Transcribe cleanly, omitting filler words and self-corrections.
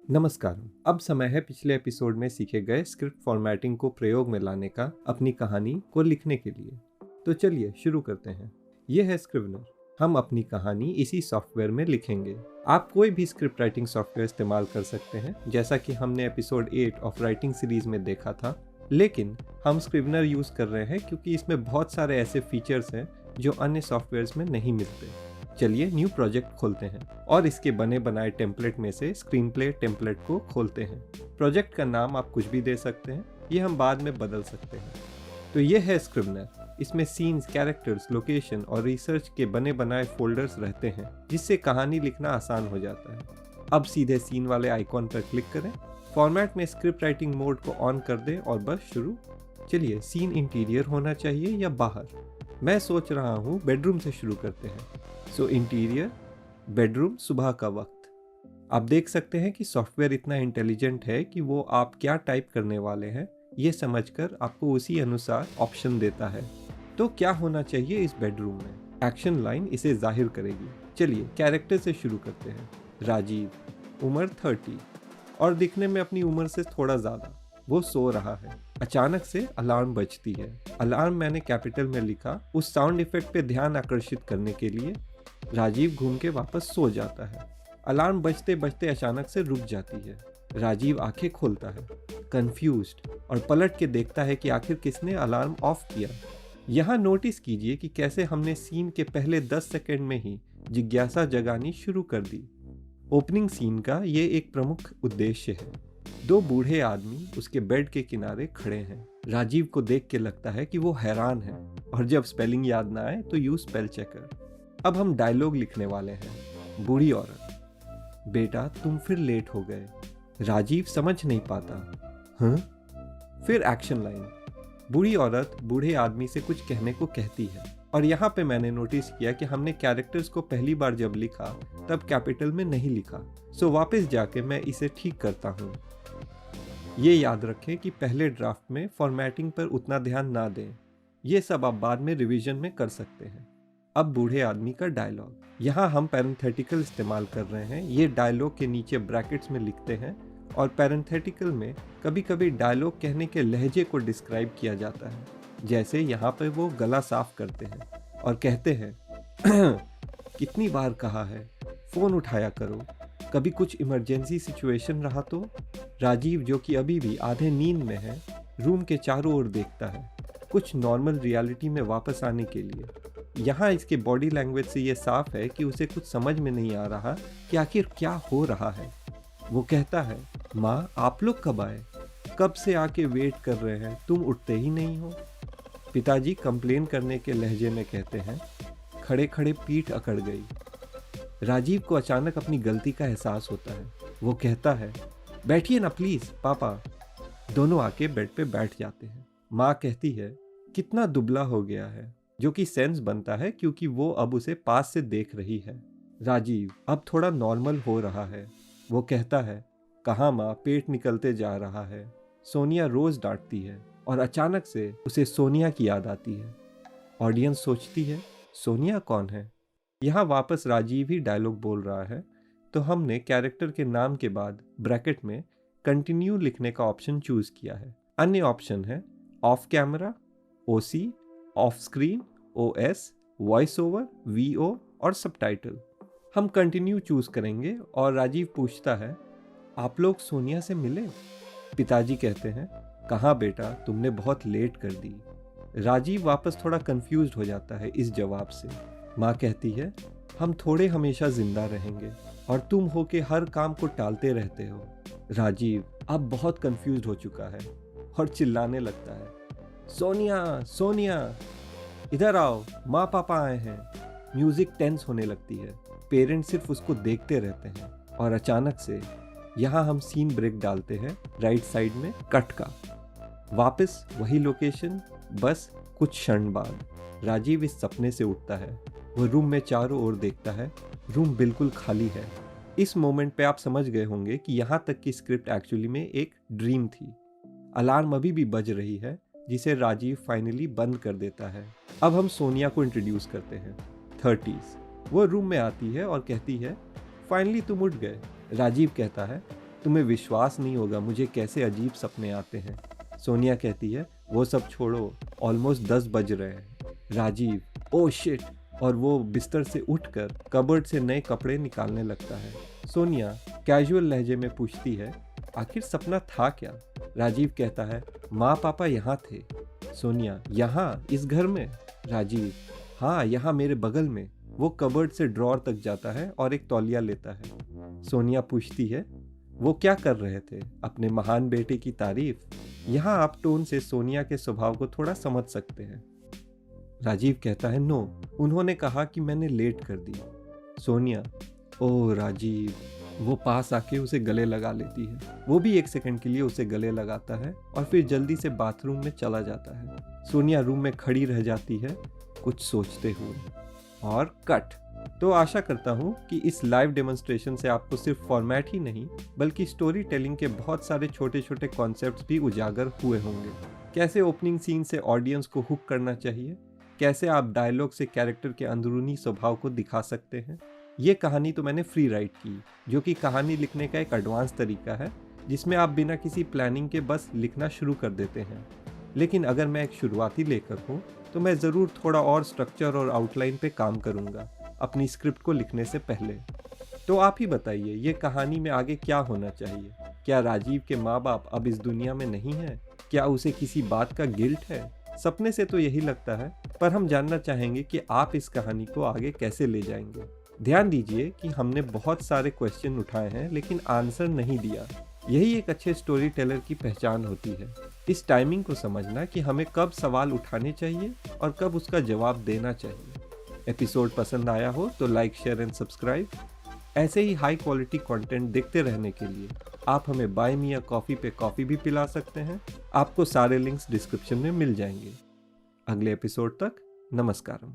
नमस्कार। अब समय है पिछले एपिसोड में सीखे गए स्क्रिप्ट फॉर्मेटिंग को प्रयोग में लाने का, अपनी कहानी को लिखने के लिए। तो चलिए शुरू करते हैं। ये है स्क्रिवेनर। हम अपनी कहानी इसी सॉफ्टवेयर में लिखेंगे। आप कोई भी स्क्रिप्ट राइटिंग सॉफ्टवेयर इस्तेमाल कर सकते हैं, जैसा कि हमने एपिसोड 8 ऑफ राइटिंग सीरीज में देखा था। लेकिन हम स्क्रिवेनर यूज कर रहे हैं क्योंकि इसमें बहुत सारे ऐसे फीचर्स हैं जो अन्य सॉफ्टवेयर्स में नहीं मिलते। चलिए न्यू प्रोजेक्ट खोलते हैं और इसके बने बनाए टेम्पलेट में से स्क्रीन प्ले टेम्पलेट को खोलते हैं। प्रोजेक्ट का नाम आप कुछ भी दे सकते हैं, ये हम बाद में बदल सकते हैं। तो ये है स्क्रिवेनर। इसमें सीन्स, कैरेक्टर्स, लोकेशन और रिसर्च के बने बनाए फोल्डर्स रहते हैं, जिससे कहानी लिखना आसान हो जाता है। अब सीधे सीन वाले आइकॉन पर क्लिक करें, फॉर्मेट में स्क्रिप्ट राइटिंग मोड को ऑन कर दें और बस शुरू। चलिए, सीन इंटीरियर होना चाहिए या बाहर? मैं सोच रहा हूँ बेडरूम से शुरू करते हैं। सो इंटीरियर, बेडरूम, सुबह का वक्त। आप देख सकते हैं कि सॉफ्टवेयर इतना इंटेलिजेंट है कि वो आप क्या टाइप करने वाले हैं ये समझकर आपको उसी अनुसार ऑप्शन देता है। तो क्या होना चाहिए इस बेडरूम में? एक्शन लाइन इसे जाहिर करेगी। चलिए कैरेक्टर से शुरू करते हैं। राजीव, उम्र 30 और दिखने में अपनी उम्र से थोड़ा ज़्यादा। वो सो रहा है। अचानक से अलार्म बजती है। अलार्म मैंने कैपिटल में लिखा उस साउंड इफेक्ट पे ध्यान आकर्षित करने के लिए। राजीव घूम के वापस सो जाता है। अलार्म बजते बजते अचानक से रुक जाती है। राजीव आंखें खोलता है, कंफ्यूज्ड, और पलट के देखता है कि आखिर किसने अलार्म ऑफ किया। यहाँ नोटिस कीजिए कि कैसे हमने सीन के पहले 10 सेकंड में ही जिज्ञासा जगानी शुरू कर दी। ओपनिंग सीन का ये एक प्रमुख उद्देश्य है। दो बूढ़े आदमी उसके बेड के किनारे खड़े हैं। राजीव को देख के लगता है कि वो हैरान है, और जब स्पेलिंग याद ना आए तो यूज स्पेल चेकर। अब हम डायलॉग लिखने वाले हैं। बूढ़ी औरत, बेटा तुम फिर लेट हो गए। राजीव समझ नहीं पाता। हाँ? फिर एक्शन लाइन। बूढ़ी औरत बूढ़े आदमी से कुछ कहने को कहती है, और यहाँ पे मैंने नोटिस किया कि हमने कैरेक्टर्स को पहली बार जब लिखा तब कैपिटल में नहीं लिखा। सो वापस जाके मैं इसे ठीक करता हूँ। ये याद रखें कि पहले ड्राफ्ट में फॉर्मेटिंग पर उतना ध्यान ना दें। ये सब आप बाद में रिवीजन में कर सकते हैं। अब बूढ़े आदमी का डायलॉग। यहाँ हम पैरेंथेटिकल इस्तेमाल कर रहे हैं। ये डायलॉग के नीचे ब्रैकेट्स में लिखते हैं, और पैरेंथेटिकल में कभी कभी डायलॉग कहने के लहजे को डिस्क्राइब किया जाता है। जैसे यहाँ पे वो गला साफ करते हैं और कहते हैं, कितनी बार कहा है फ़ोन उठाया करो, कभी कुछ इमरजेंसी सिचुएशन रहा तो। राजीव, जो कि अभी भी आधे नींद में है, रूम के चारों ओर देखता है, कुछ नॉर्मल रियलिटी में वापस आने के लिए। यहाँ इसके बॉडी लैंग्वेज से ये साफ है कि उसे कुछ समझ में नहीं आ रहा कि आखिर क्या हो रहा है। वो कहता है, माँ आप लोग कब आए? कब से आके वेट कर रहे हैं, तुम उठते ही नहीं हो। पिताजी कंप्लेन करने के लहजे में कहते हैं, खड़े खड़े पीठ अकड़ गई। राजीव को अचानक अपनी गलती का एहसास होता है। वो कहता है, बैठिए ना प्लीज पापा। दोनों आके बेड पे बैठ जाते हैं। माँ कहती है, कितना दुबला हो गया है, जो कि सेंस बनता है क्योंकि वो अब उसे पास से देख रही है। राजीव, अब थोड़ा नॉर्मल हो रहा है। वो कहता है, कहाँ माँ, पेट निकलते जा रहा है। सोनिया रोज डांटती है, और अचानक से उसे सोनिया की याद आती है। ऑडियंस सोचती है, सोनिया कौन है? यहाँ वापस राजीव ही डायलॉग बोल रहा है। तो हमने कैरेक्टर के नाम के बाद ब्रैकेट में कंटिन्यू लिखने का ऑप्शन चूज किया है। अन्य ऑप्शन है off camera, OC, off screen, OS, voice over, VO और सबटाइटल। हम कंटिन्यू चूज करेंगे, और राजीव पूछता है, आप लोग सोनिया से मिले? पिताजी कहते हैं, कहाँ बेटा, तुमने बहुत लेट कर दी। राजीव वापस थोड़ा कंफ्यूज्ड हो जाता है इस जवाब से। माँ कहती है, हम थोड़े हमेशा जिंदा रहेंगे, और तुम हो के हर काम को टालते रहते हो। राजीव अब बहुत कंफ्यूज्ड हो चुका है और चिल्लाने लगता है, सोनिया सोनिया इधर आओ, माँ पापा आए हैं। म्यूजिक टेंस होने लगती है। पेरेंट्स सिर्फ उसको देखते रहते हैं, और अचानक से यहाँ हम सीन ब्रेक डालते हैं राइट साइड में कट का। वापस वही लोकेशन, बस कुछ क्षण बाद राजीव इस सपने से उठता है। वो रूम में चारों ओर देखता है। रूम बिल्कुल खाली है। इस मोमेंट पे आप समझ गए होंगे कि यहाँ तक की स्क्रिप्ट एक्चुअली में एक ड्रीम थी। अलार्म अभी भी बज रही है, जिसे राजीव फाइनली बंद कर देता है। अब हम सोनिया को इंट्रोड्यूस करते हैं, 30s। वो रूम में आती है और कहती है, फाइनली तुम उठ गए। राजीव कहता है, तुम्हें विश्वास नहीं होगा मुझे कैसे अजीब सपने आते हैं। सोनिया कहती है, वो सब छोड़ो, ऑलमोस्ट 10 बज रहे हैं। राजीव, ओ शिट, और वो बिस्तर से उठकर कबर्ड से नए कपड़े निकालने लगता है। सोनिया कैजुअल लहजे में पूछती है, आखिर सपना था क्या? राजीव कहता है, माँ पापा यहाँ थे। सोनिया, यहाँ इस घर में? राजीव, हाँ, यहाँ मेरे बगल में। वो कबर्ड से ड्रॉर तक जाता है और एक तौलिया लेता है। सोनिया पूछती है, वो क्या कर रहे थे? अपने महान बेटे की तारीफ? यहाँ आप टोन से सोनिया के स्वभाव को थोड़ा समझ सकते हैं। राजीव कहता है, नो, उन्होंने कहा कि मैंने लेट कर दी। सोनिया, ओह राजीव। वो पास आके उसे गले लगा लेती है। वो भी 1 सेकंड के लिए उसे गले लगाता है और फिर जल्दी से बाथरूम में चला जाता है। सोनिया रूम में खड़ी रह जाती है कुछ सोचते हुए। और कट। तो आशा करता हूँ कि इस लाइव डेमोन्स्ट्रेशन से आपको सिर्फ फॉर्मेट ही नहीं बल्कि स्टोरी टेलिंग के बहुत सारे छोटे छोटे कॉन्सेप्ट्स भी उजागर हुए होंगे। कैसे ओपनिंग सीन से ऑडियंस को हुक करना चाहिए, कैसे आप डायलॉग से कैरेक्टर के अंदरूनी स्वभाव को दिखा सकते हैं। ये कहानी तो मैंने फ्री राइट की, जो कि कहानी लिखने का एक एडवांस तरीका है जिसमें आप बिना किसी प्लानिंग के बस लिखना शुरू कर देते हैं। लेकिन अगर मैं एक शुरुआती लेखक हूँ तो मैं ज़रूर थोड़ा और स्ट्रक्चर और आउटलाइन पे काम करूँगा अपनी स्क्रिप्ट को लिखने से पहले। तो आप ही बताइए, ये कहानी में आगे क्या होना चाहिए? क्या राजीव के माँ बाप अब इस दुनिया में नहीं हैं? क्या उसे किसी बात का गिल्ट है? सपने से तो यही लगता है, पर हम जानना चाहेंगे कि आप इस कहानी को आगे कैसे ले जाएंगे। ध्यान दीजिए कि हमने बहुत सारे क्वेश्चन उठाए हैं लेकिन आंसर नहीं दिया। यही एक अच्छे स्टोरी टेलर की पहचान होती है, इस टाइमिंग को समझना कि हमें कब सवाल उठाने चाहिए और कब उसका जवाब देना चाहिए। एपिसोड पसंद आया हो तो लाइक, शेयर एंड सब्सक्राइब। ऐसे ही हाई क्वालिटी कंटेंट देखते रहने के लिए आप हमें बाय मी अ कॉफ़ी पे कॉफ़ी भी पिला सकते हैं। आपको सारे लिंक्स डिस्क्रिप्शन में मिल जाएंगे। अगले एपिसोड तक नमस्कारम।